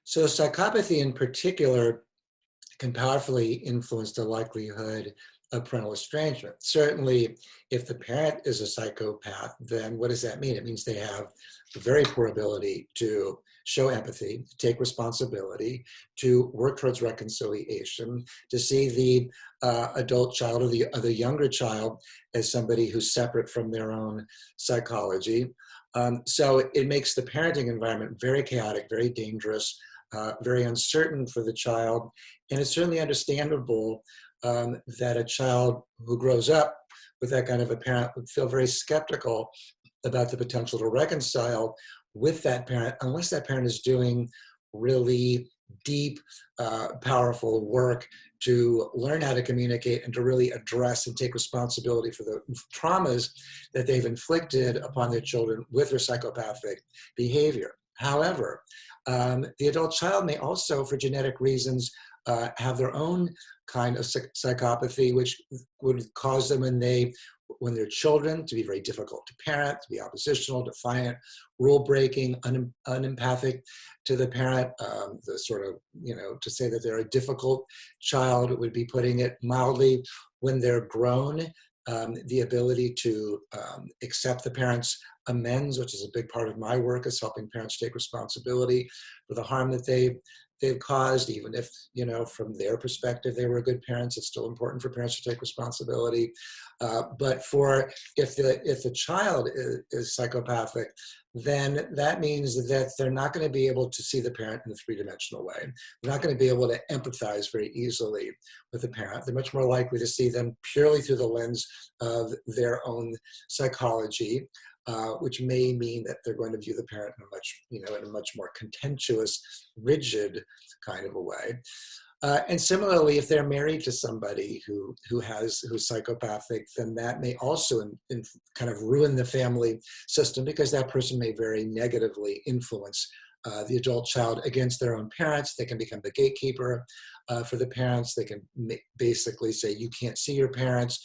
So psychopathy in particular can powerfully influence the likelihood of parental estrangement. Certainly, if the parent is a psychopath, then what does that mean? It means they have a very poor ability to show empathy, to take responsibility, to work towards reconciliation, to see the adult child or the younger child as somebody who's separate from their own psychology. So it makes the parenting environment very chaotic, very dangerous, very uncertain for the child. And it's certainly understandable that a child who grows up with that kind of a parent would feel very skeptical about the potential to reconcile with that parent, unless that parent is doing really deep, powerful work to learn how to communicate and to really address and take responsibility for the traumas that they've inflicted upon their children with their psychopathic behavior. However, the adult child may also, for genetic reasons, have their own kind of psychopathy, which would cause them when they're children to be very difficult to parent, to be oppositional, defiant, rule-breaking, unempathic to the parent. The sort of, to say that they're a difficult child would be putting it mildly. When they're grown, the ability to accept the parent's amends, which is a big part of my work, is helping parents take responsibility for the harm that they've caused, even if, from their perspective, they were good parents. It's still important for parents to take responsibility. But if the child is psychopathic, then that means that they're not going to be able to see the parent in a three-dimensional way. They're not going to be able to empathize very easily with the parent. They're much more likely to see them purely through the lens of their own psychology. Which may mean that they're going to view the parent in a much more contemptuous, rigid kind of a way. And similarly, if they're married to somebody who's psychopathic, then that may also kind of ruin the family system, because that person may very negatively influence the adult child against their own parents. They can become the gatekeeper for the parents. They can basically say, you can't see your parents,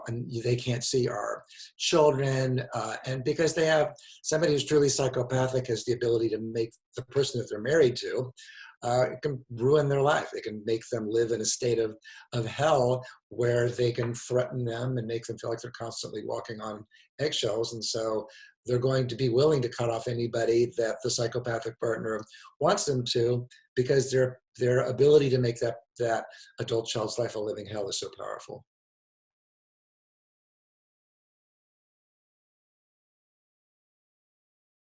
and they can't see our children. And because they have somebody who's truly psychopathic has the ability to make the person that they're married to, it can ruin their life. It can make them live in a state of hell, where they can threaten them and make them feel like they're constantly walking on eggshells. And so they're going to be willing to cut off anybody that the psychopathic partner wants them to, because their ability to make that adult child's life a living hell is so powerful.